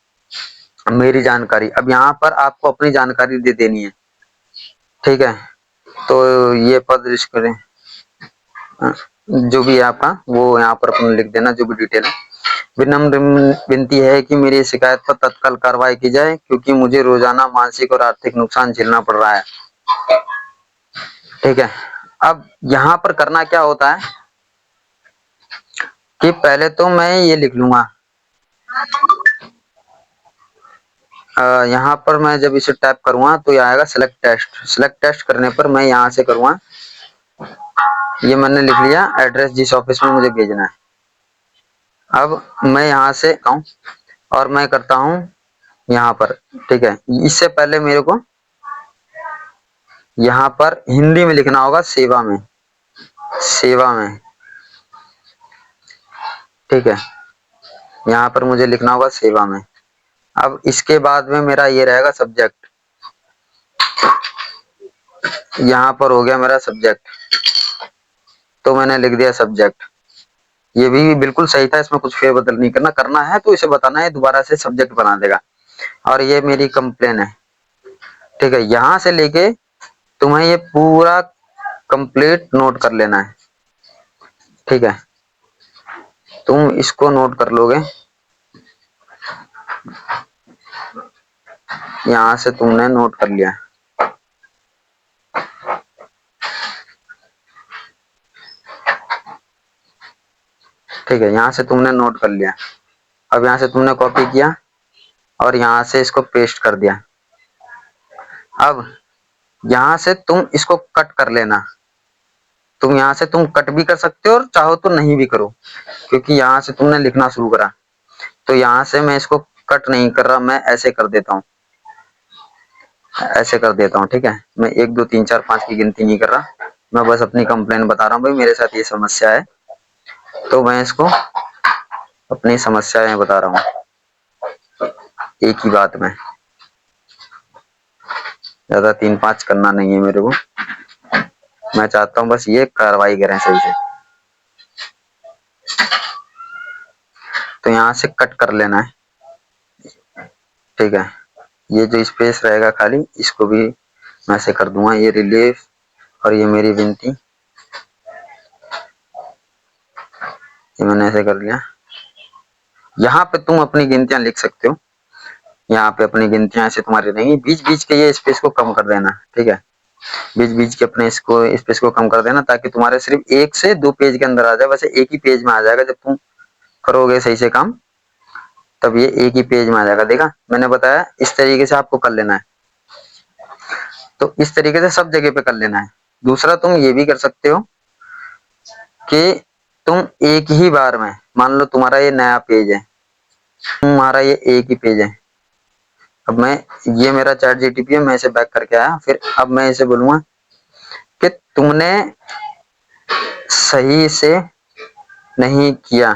मेरी जानकारी, अब यहाँ पर आपको अपनी जानकारी दे देनी है, ठीक है। तो ये पद रिस्क करें, जो भी है आपका वो यहाँ पर अपन लिख देना, जो भी डिटेल है। विनम्र विनती है कि मेरी शिकायत पर तत्काल कार्रवाई की जाए, क्योंकि मुझे रोजाना मानसिक और आर्थिक नुकसान झेलना पड़ रहा है, ठीक है। अब यहाँ पर करना क्या होता है कि पहले तो मैं ये लिख लूंगा, यहाँ पर मैं जब इसे टाइप करूंगा तो ये आएगा सिलेक्ट टेस्ट। सिलेक्ट टेस्ट करने पर मैं यहाँ से करूंगा, ये मैंने लिख लिया एड्रेस जिस ऑफिस में मुझे भेजना है। अब मैं यहाँ से आऊं और मैं करता हूँ यहाँ पर, ठीक है। इससे पहले मेरे को यहाँ पर हिंदी में लिखना होगा, सेवा में, सेवा में, ठीक है। यहाँ पर मुझे लिखना होगा सेवा में। अब इसके बाद में मेरा ये रहेगा सब्जेक्ट, यहाँ पर हो गया मेरा सब्जेक्ट, तो मैंने लिख दिया सब्जेक्ट। ये भी बिल्कुल सही था, इसमें कुछ फेरबदल नहीं करना, करना है तो इसे बताना है, दोबारा से सब्जेक्ट बना देगा। और ये मेरी कंप्लेन है, ठीक है। यहाँ से लेके तुम्हें ये पूरा कंप्लीट नोट कर लेना है, ठीक है। तुम इसको नोट कर लोगे, यहाँ से तुमने नोट कर लिया, ठीक है। यहाँ से तुमने नोट कर लिया। अब यहाँ से तुमने कॉपी किया और यहाँ से इसको पेस्ट कर दिया। अब यहाँ से तुम इसको कट कर लेना, तुम यहाँ से तुम कट भी कर सकते हो और चाहो तो नहीं भी करो, क्योंकि यहाँ से तुमने लिखना शुरू करा। तो यहाँ से मैं इसको कट नहीं कर रहा, मैं ऐसे कर देता हूँ, ऐसे कर देता हूँ, ठीक है। मैं 1 2 3 4 5 की गिनती नहीं कर रहा, मैं बस अपनी कंप्लेन बता रहा हूँ, भाई मेरे साथ ये समस्या है, तो मैं इसको अपनी समस्याएं बता रहा हूँ एक ही बात में, ज्यादा 3 5 करना नहीं है मेरे को। मैं चाहता हूँ बस ये कार्रवाई करें सही से। तो यहाँ से कट कर लेना है, ठीक है। ये जो स्पेस रहेगा खाली, इसको भी मैं ऐसे कर दूंगा, ये रिलीफ और ये मेरी विनती, ये मैंने ऐसे कर लिया। यहाँ पे तुम अपनी गिनतियां लिख सकते हो, यहाँ पे अपनी गिनतियां ऐसे तुम्हारी रहेंगी, बीच बीच के ये स्पेस को कम कर देना, ठीक है। बीच बीच के अपने इसको स्पेस को कम कर देना, ताकि तुम्हारे सिर्फ 1 से 2 पेज के अंदर आ जाए। वैसे एक ही पेज में आ जाएगा, जब तुम करोगे सही से काम, तब ये एक ही पेज में आ जाएगा। देखा, मैंने बताया इस तरीके से आपको कर लेना है, तो इस तरीके से सब जगह पे कर लेना है। दूसरा तुम ये भी कर सकते हो कि तुम एक ही बार में, मान लो तुम्हारा ये नया पेज है, तुम्हारा ये एक ही पेज है। अब मैं, ये मेरा चैट जीटीपी है, मैं इसे बैक करके आया, फिर अब मैं इसे बोलूंगा कि तुमने सही से नहीं किया,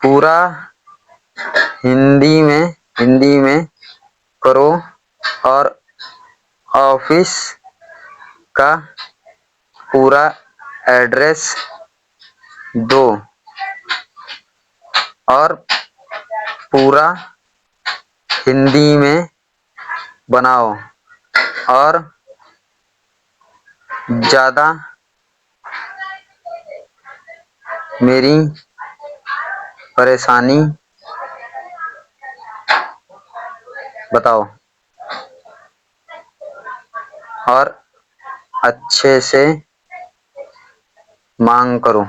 पूरा हिंदी में करो और ऑफिस का पूरा एड्रेस दो और पूरा हिंदी में बनाओ और ज्यादा मेरी परेशानी बताओ और अच्छे से मांग करो।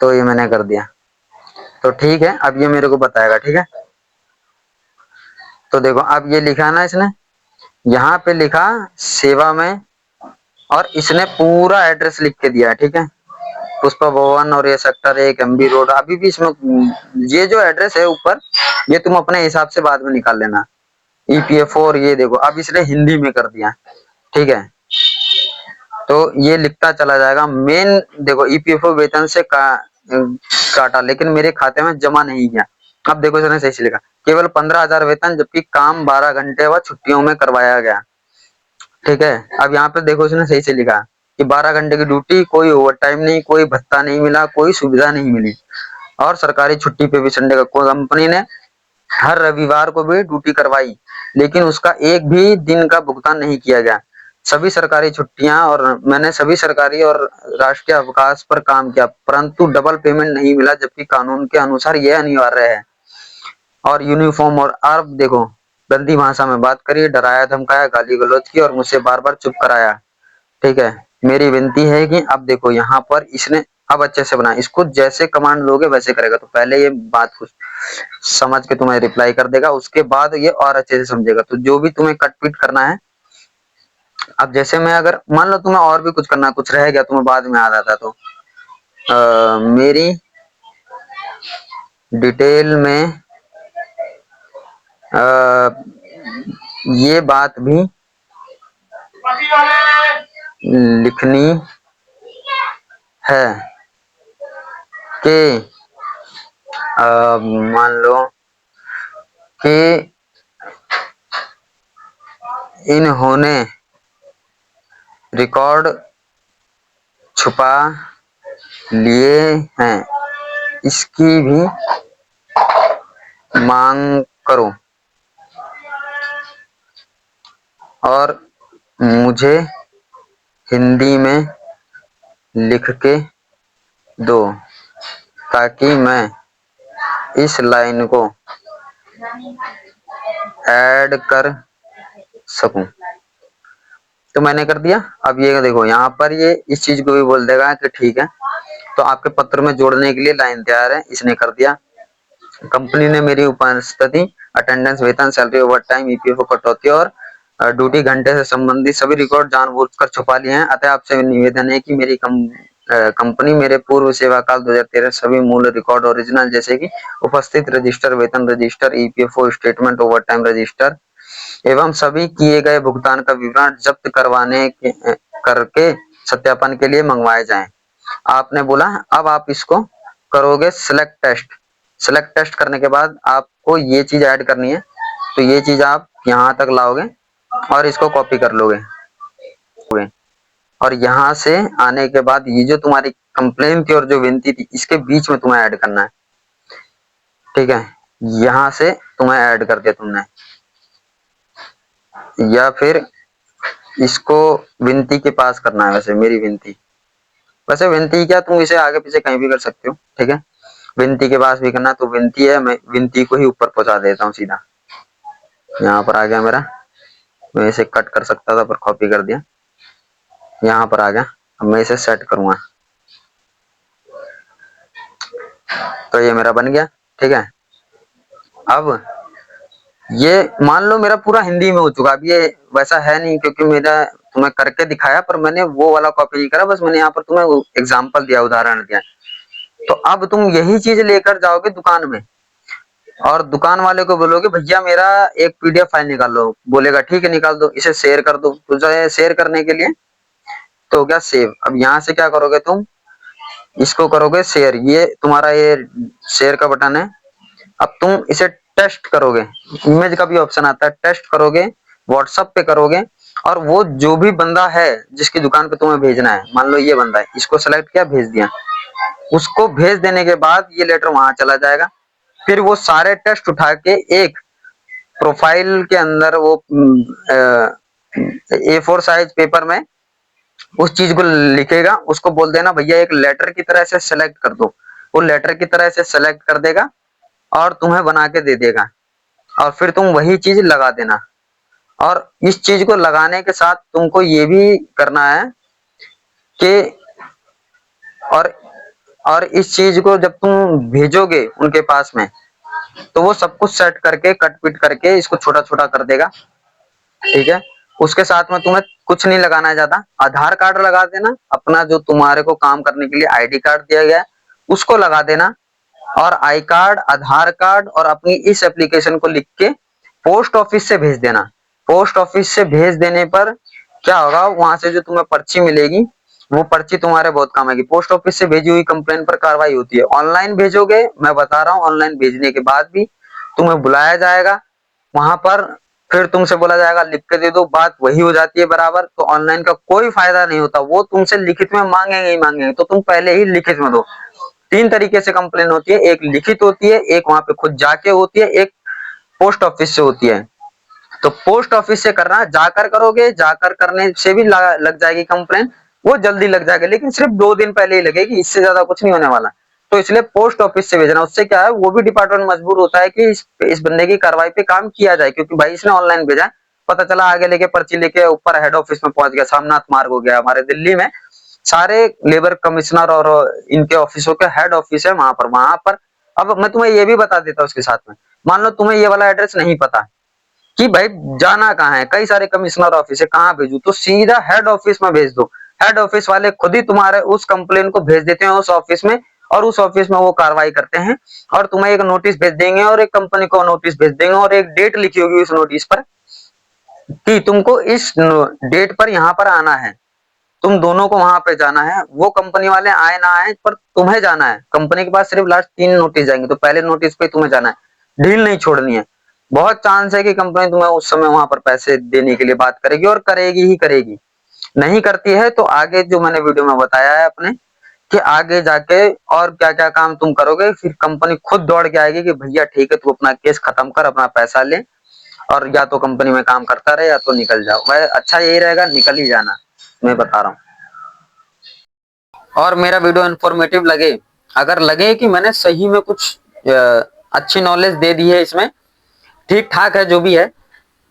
तो ये मैंने कर दिया। तो ठीक है, अब ये मेरे को बताएगा। ठीक है, तो देखो अब ये लिखा ना इसने, यहाँ पे लिखा सेवा में, और इसने पूरा एड्रेस लिख के दिया है। ठीक है, पुष्पा भवन और ये सेक्टर 1 MB रोड। अभी भी इसमें ये जो एड्रेस है ऊपर, ये तुम अपने हिसाब से बाद में निकाल लेना। EPFO, और ये देखो अब इसने हिंदी में कर दिया। ठीक है, तो ये लिखता चला जाएगा। मेन देखो EPFO वेतन से काटा, लेकिन मेरे खाते में जमा नहीं किया। अब देखो इसने सही से लिखा, केवल 15,000 वेतन, जबकि काम 12 घंटे व छुट्टियों में करवाया गया। ठीक है, अब यहाँ पे देखो इसने सही से लिखा कि 12 घंटे की ड्यूटी, कोई ओवर टाइम नहीं, कोई भत्ता नहीं मिला, कोई सुविधा नहीं मिली, और सरकारी छुट्टी पे भी संडे का। कंपनी ने हर रविवार को भी ड्यूटी करवाई, लेकिन उसका एक भी दिन का भुगतान नहीं किया गया। सभी सरकारी छुट्टियां, और मैंने सभी सरकारी और राष्ट्रीय अवकाश पर काम किया, परंतु डबल पेमेंट नहीं मिला, जबकि कानून के अनुसार यह अनिवार्य है। और यूनिफॉर्म, और अब देखो गंदी भाषा में बात करी, डराया धमकाया, गाली गलौज की, और मुझसे बार बार चुप कराया। ठीक है, मेरी विनती है कि अब देखो यहाँ पर इसने अब अच्छे से बना, इसको जैसे कमांड लोगे वैसे करेगा। तो पहले ये बात कुछ समझ के तुम्हें रिप्लाई कर देगा, उसके बाद ये और अच्छे से समझेगा। तो जो भी तुम्हें कट पीट करना है, अब जैसे मैं अगर मान लो तुम्हें और भी कुछ करना, कुछ रह गया तुम्हें बाद में याद आता, तो मेरी डिटेल में ये बात भी लिखनी है कि मान लो कि इन्होंने रिकॉर्ड छुपा लिए हैं, इसकी भी मांग करो, और मुझे हिंदी में लिख के दो, ताकि मैं इस लाइन को ऐड कर सकूं। तो मैंने कर दिया। अब ये देखो यहाँ पर ये इस चीज को भी बोल देगा कि ठीक है, तो आपके पत्र में जोड़ने के लिए लाइन तैयार है, इसने कर दिया। कंपनी ने मेरी उपस्थिति, अटेंडेंस, वेतन, सैलरी, ओवर टाइम, EPFO कटौती और ड्यूटी घंटे से संबंधित सभी रिकॉर्ड जानबूझकर छुपा लिए हैं। अतः आपसे निवेदन है कि मेरी कंपनी मेरे पूर्व सेवा काल 2013 सभी मूल रिकॉर्ड ओरिजिनल, जैसे कि उपस्थित रजिस्टर, वेतन register, EPFO statement, over time register एवं सभी किए गए भुगतान का विवरण जब्त करके सत्यापन के लिए मंगवाए जाएं। आपने बोला अब आप इसको करोगे सिलेक्ट टेस्ट। सिलेक्ट टेस्ट करने के बाद आपको ये चीज ऐड करनी है, तो ये चीज आप यहाँ तक लाओगे और इसको कॉपी कर लोगे, और यहाँ से आने के बाद ये जो तुम्हारी कंप्लेन थी और जो विनती थी, इसके बीच में तुम्हें ऐड करना है। ठीक है, यहाँ से तुम्हें ऐड कर दिया तुमने, या फिर इसको विनती के पास करना है। वैसे मेरी विनती, वैसे विनती क्या, तुम इसे आगे पीछे कहीं भी कर सकते हो। ठीक है, विनती के पास भी करना, तो विनती है, मैं विनती को ही ऊपर पहुंचा देता हूँ सीधा। यहाँ पर आ गया मेरा, मैं इसे कट कर सकता था पर कॉपी कर दिया, यहाँ पर आ गया। अब मैं इसे सेट करूंगा, तो ये मेरा बन गया। ठीक है, अब ये मान लो मेरा पूरा हिंदी में हो चुका। अब ये वैसा है नहीं, क्योंकि मेरा तुम्हें करके दिखाया, पर मैंने वो वाला कॉपी नहीं करा, बस मैंने यहाँ पर तुम्हें एग्जाम्पल दिया, उदाहरण दिया। तो अब तुम यही चीज लेकर जाओगे दुकान में, और दुकान वाले को बोलोगे भैया मेरा एक PDF फाइल निकाल लो, बोलेगा ठीक है निकाल दो, इसे शेयर कर दो। तो जो शेयर करने के लिए तो हो गया सेव। अब यहाँ से क्या करोगे तुम, इसको करोगे शेयर, ये तुम्हारा ये शेयर का बटन है। अब तुम इसे टेस्ट करोगे, इमेज का भी ऑप्शन आता है, टेस्ट करोगे, व्हाट्सएप पे करोगे, और वो जो भी बंदा है जिसकी दुकान पे तुम्हें भेजना है, मान लो ये बंदा है, इसको सेलेक्ट किया, भेज दिया। उसको भेज देने के बाद ये लेटर वहां चला जाएगा। फिर वो सारे टेस्ट उठा के एक प्रोफाइल के अंदर वो A4 साइज पेपर में उस चीज को लिखेगा, उसको बोल देना भैया एक लेटर की तरह से सेलेक्ट कर दो। वो लेटर की तरह से सेलेक्ट कर देगा और तुम्हें बना के दे देगा, और फिर तुम वही चीज लगा देना। और इस चीज को लगाने के साथ तुमको ये भी करना है कि और और इस चीज को जब तुम भेजोगे उनके पास में, तो वो सब कुछ सेट करके कट पिट करके इसको छोटा छोटा कर देगा। ठीक है, उसके साथ में तुम्हें कुछ नहीं लगाना है ज्यादा, आधार कार्ड लगा देना, अपना जो तुम्हारे को काम करने के लिए आईडी कार्ड दिया गया है उसको लगा देना, और आई कार्ड, आधार कार्ड और अपनी इस एप्लीकेशन को लिख के पोस्ट ऑफिस से भेज देना। पोस्ट ऑफिस से भेज देने पर क्या होगा, वहां से जो तुम्हें पर्ची मिलेगी वो पर्ची तुम्हारे बहुत काम आएगी। पोस्ट ऑफिस से भेजी हुई कंप्लेन पर कार्रवाई होती है। ऑनलाइन भेजोगे, मैं बता रहा हूँ, ऑनलाइन भेजने के बाद भी तुम्हें बुलाया जाएगा वहां पर, फिर तुमसे बोला जाएगा लिख के दे दो, बात वही हो जाती है बराबर। तो ऑनलाइन का कोई फायदा नहीं होता, वो तुमसे लिखित में मांगेंगे ही मांगेंगे, तो तुम पहले ही लिखित में दो। तीन तरीके से कंप्लेन होती है, एक लिखित होती है, एक वहां पे खुद जाके होती है, एक पोस्ट ऑफिस से होती है। तो पोस्ट ऑफिस से करना, जाकर करोगे, जाकर करने से भी लग जाएगी कंप्लेन, वो जल्दी लग जाएगी, लेकिन सिर्फ 2 दिन पहले ही लगेगी, इससे ज्यादा कुछ नहीं होने वाला। तो इसलिए पोस्ट ऑफिस से भेजना, उससे क्या है, वो भी डिपार्टमेंट मजबूर होता है कि इस बंदे की कार्रवाई पे काम किया जाए, क्योंकि भाई इसने ऑनलाइन भेजा है, पता चला आगे लेके पर्ची लेके ऊपर हेड ऑफिस में पहुंच गया, सामनाथ मार्ग हो गया। हमारे दिल्ली में सारे लेबर कमिश्नर और इनके ऑफिसों के हेड ऑफिस है वहां पर। अब मैं तुम्हें ये भी बता देता हूँ उसके साथ में, मान लो तुम्हें ये वाला एड्रेस नहीं पता कि भाई जाना कहाँ है, कई सारे कमिश्नर ऑफिस है, कहाँ भेजू, तो सीधा हेड ऑफिस में भेज दो। हेड ऑफिस वाले खुद ही तुम्हारे उस कंप्लेन को भेज देते हैं उस ऑफिस में, और उस ऑफिस में वो कार्रवाई करते हैं, और तुम्हें एक नोटिस भेज देंगे और एक कंपनी को नोटिस भेज देंगे, और एक डेट लिखी होगी उस नोटिस पर कि तुमको इस डेट पर यहाँ पर आना है, तुम दोनों को वहां पे जाना है। वो कंपनी वाले आए ना आए, पर तुम्हें जाना है। कंपनी के पास सिर्फ लास्ट 3 नोटिस जाएंगे, तो पहले नोटिस पे तुम्हें जाना है, ढील नहीं छोड़नी है। बहुत चांस है कि कंपनी तुम्हें उस समय वहां पर पैसे देने के लिए बात करेगी, और करेगी ही करेगी। नहीं करती है तो आगे जो मैंने वीडियो में बताया है अपने, कि आगे जाके और क्या क्या काम तुम करोगे, फिर कंपनी खुद दौड़ के आएगी कि भैया ठीक है, तू अपना केस खत्म कर, अपना पैसा ले, और या तो कंपनी में काम करता रहे या तो निकल जाओ। वह अच्छा यही रहेगा, निकल ही जाना, मैं बता रहा हूँ। और मेरा वीडियो इन्फॉर्मेटिव लगे, अगर लगे कि मैंने सही में कुछ अच्छी नॉलेज दे दी है इसमें, ठीक ठाक है जो भी है,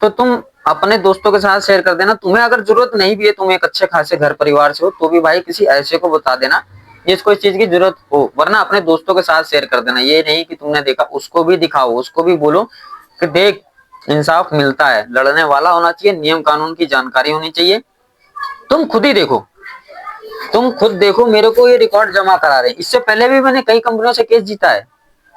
तो तुम अपने दोस्तों के साथ शेयर कर देना। तुम्हें अगर जरूरत नहीं भी है, तुम एक अच्छे खासे घर परिवार से हो, तो भी भाई किसी ऐसे को बता देना जिसको इस चीज की जरूरत हो, वरना अपने दोस्तों के साथ शेयर कर देना। ये नहीं कि तुमने देखा, उसको भी दिखाओ, उसको भी बोलो कि देख इंसाफ मिलता है, लड़ने वाला होना चाहिए, नियम कानून की जानकारी होनी चाहिए। तुम खुद ही देखो, तुम खुद देखो, मेरे को ये रिकॉर्ड जमा करा रहे हैं, इससे पहले भी मैंने कई कंपनियों से केस जीता है।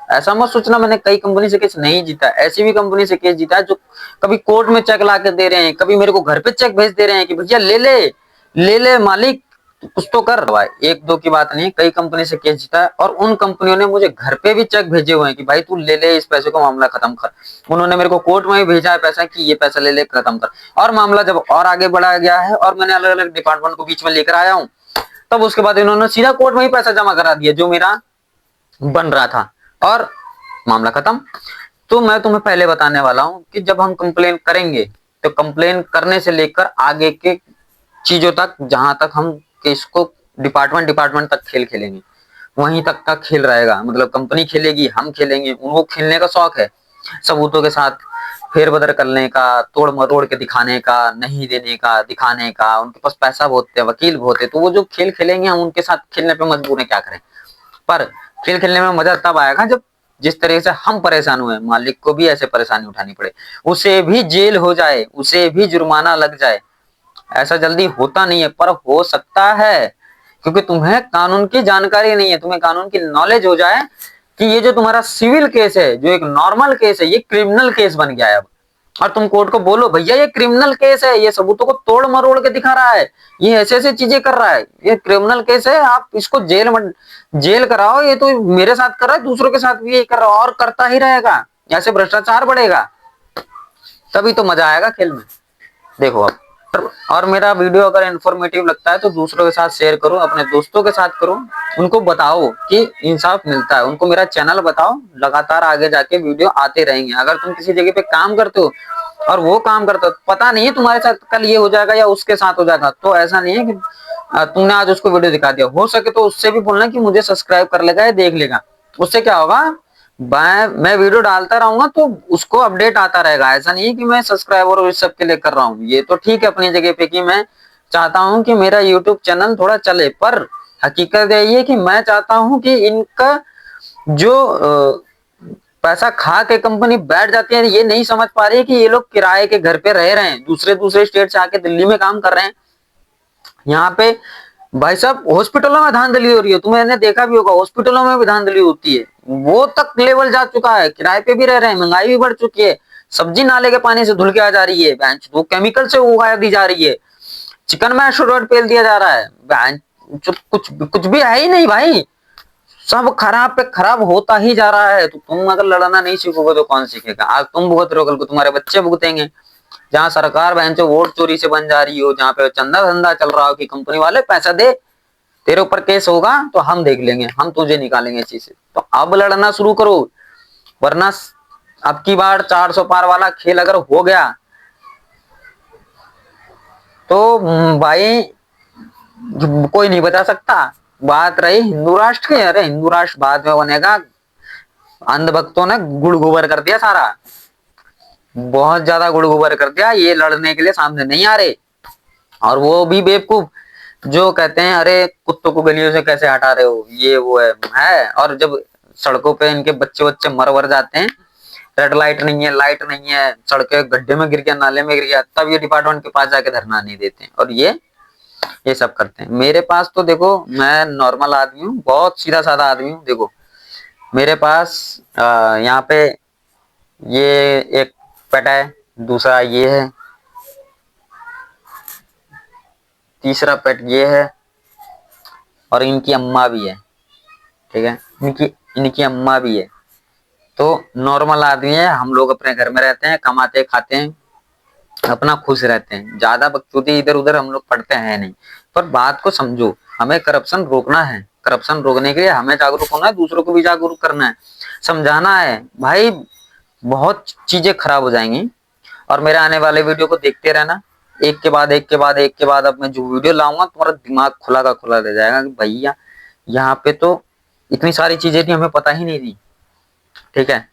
ऐसा मत सोचना मैंने कई कंपनी से केस नहीं जीता, ऐसी भी कंपनी से केस जीता है जो कभी कोर्ट में चेक ला के दे रहे हैं, कभी मेरे को घर पे चेक भेज दे रहे हैं कि भैया ले ले मालिक, कुछ तो कर। भाई एक दो की बात नहीं, कई कंपनी से केस जीता है, और उन कंपनियों ने मुझे घर पे भी चेक भेजे हुए हैं कि भाई तू ले ले इस पैसे को, मामला खत्म कर। उन्होंने मेरे को कोर्ट में भी भेजा है पैसा कि ये पैसा ले ले खत्म कर। और मामला जब और आगे बढ़ाया गया है और मैंने अलग अलग डिपार्टमेंट को बीच में लेकर आया हूँ, तब उसके बाद इन्होंने सीधा कोर्ट में ही पैसा जमा करा दिया जो मेरा बन रहा था, और मामला खत्म। तो मैं तुम्हें पहले बताने वाला हूं कि जब हम कंप्लेन करेंगे, तो कंप्लेन करने से लेकर आगे के चीजों तक, जहां तक हम केस को डिपार्टमेंट डिपार्टमेंट तक खेल खेलेंगे, वहीं तक का खेल रहेगा। मतलब कंपनी खेलेगी, हम खेलेंगे, उनको खेलने का शौक है, सबूतों के साथ फेरबदल करने का, तोड़ मरोड़ के दिखाने का, नहीं देने का, दिखाने का। उनके पास पैसा बहुत है, वकील बहुत है, तो वो जो खेल खेलेंगे हम उनके साथ खेलने पे मजबूर है, क्या करें। पर खेल खेलने में मजा तब आएगा जब जिस तरह से हम परेशान हुए, मालिक को भी ऐसे परेशानी उठानी पड़े, उसे भी जेल हो जाए, उसे भी जुर्माना लग जाए। ऐसा जल्दी होता नहीं है, पर हो सकता है, क्योंकि तुम्हें कानून की जानकारी नहीं है। तुम्हें कानून की नॉलेज हो जाए कि ये जो तुम्हारा सिविल केस है, जो एक नॉर्मल केस है, ये क्रिमिनल केस बन गया है अब। और तुम कोर्ट को बोलो भैया ये क्रिमिनल केस है, ये सबूतों को तोड़ मरोड़ के दिखा रहा है, ये ऐसे ऐसे चीजें कर रहा है, ये क्रिमिनल केस है, आप इसको जेल कराओ, ये तो मेरे साथ कर रहा है, दूसरों के साथ भी यही कर रहा है, और करता ही रहेगा, ऐसे भ्रष्टाचार बढ़ेगा, तभी तो मजा आएगा खेल में। देखो अब, और मेरा वीडियो अगर इन्फॉर्मेटिव लगता है तो दूसरों के साथ शेयर करो, अपने दोस्तों के साथ करो, उनको बताओ कि इंसाफ मिलता है, उनको मेरा चैनल बताओ, लगातार आगे जाके वीडियो आते रहेंगे। अगर तुम किसी जगह पे काम करते हो और वो काम करते हो, पता नहीं है तुम्हारे साथ कल ये हो जाएगा या उसके साथ हो जाएगा, तो ऐसा नहीं है कि तुमने आज उसको वीडियो दिखा दिया, हो सके तो उससे भी बोलना कि मुझे सब्सक्राइब कर लेगा या देख लेगा। उससे क्या होगा, मैं वीडियो डालता रहूंगा तो उसको अपडेट आता रहेगा। ऐसा नहीं है कि मैं सब्सक्राइबर और इस सब के लिए कर रहा हूँ, ये तो ठीक है अपनी जगह पे कि मैं चाहता हूँ कि मेरा यूट्यूब चैनल थोड़ा चले, पर हकीकत यही है कि मैं चाहता हूं कि इनका जो पैसा खा के कंपनी बैठ जाती है, ये नहीं समझ पा रही है कि ये लोग किराए के घर पे रह रहे हैं, दूसरे दूसरे स्टेट से आके दिल्ली में काम कर रहे हैं। यहाँ पे भाई साहब हॉस्पिटलों में धांधली हो रही है, तुमने देखा भी होगा, हॉस्पिटलों में भी धांधली होती है, वो तक लेवल जा चुका है, किराए पे भी रह रहे हैं, महंगाई भी बढ़ चुकी है, सब्जी नाले के पानी से धुल के आ जा रही है, वो केमिकल से उगा दी जा रही है, चिकन में एस्टेरॉयड पेल दिया जा रहा है, कुछ कुछ भी है ही नहीं भाई, सब खराब पे खराब होता ही जा रहा है। तो तुम अगर लड़ना नहीं सीखोगे तो कौन सीखेगा? आज तुम भुगत रहे हो, कल को तुम्हारे बच्चे भुगतेंगे। जहाँ सरकार बहन चो वोट चोरी से बन जा रही हो, जहाँ पे चंदा धंधा चल रहा हो कि कंपनी वाले पैसा दे, तेरे ऊपर केस होगा तो हम देख लेंगे, हम तुझे निकालेंगे इस चीज से, तो अब लड़ना शुरू करो, वरना अब की बार 400 पार वाला खेल अगर हो गया तो भाई कोई नहीं बचा सकता। बात रही हिंदू राष्ट्र की, अरे हिंदू राष्ट्र बाद में बनेगा, अंधभक्तों ने गुड़ गोबर कर दिया सारा, बहुत ज्यादा गुड़ गोबर कर दिया, ये लड़ने के लिए सामने नहीं आ रहे। और वो भी बेवकूफ जो कहते हैं अरे कुत्तों को गलियों से कैसे हटा रहे हो, ये वो है। और जब सड़कों पे इनके बच्चे बच्चे मर वर जाते हैं, रेड लाइट नहीं है, लाइट नहीं है, सड़के गड्ढे में गिर गया, नाले में गिर गया, तब ये डिपार्टमेंट के पास जाके धरना नहीं देते, और ये सब करते हैं। मेरे पास तो देखो, मैं नॉर्मल आदमी हूँ, बहुत सीधा साधा आदमी हूँ। देखो मेरे पास यहाँ पे ये एक पेट है, दूसरा ये है, तीसरा पेट ये है, और इनकी अम्मा भी है, ठीक है, इनकी इनकी अम्मा भी है। तो नॉर्मल आदमी है, हम लोग अपने घर में रहते हैं, कमाते खाते हैं, अपना खुश रहते हैं, ज्यादा बकचोदी इधर उधर हम लोग पढ़ते हैं नहीं। पर बात को समझो, हमें करप्शन रोकना है, करप्शन रोकने के लिए हमें जागरूक होना है, दूसरों को भी जागरूक करना है, समझाना है भाई, बहुत चीजें खराब हो जाएंगी। और मेरे आने वाले वीडियो को देखते रहना, एक के बाद एक के बाद एक के बाद। अब मैं जो वीडियो लाऊंगा तुम्हारा दिमाग खुला का खुला रह जाएगा कि भैया यहाँ पे तो इतनी सारी चीजें थी, हमें पता ही नहीं थी, ठीक है।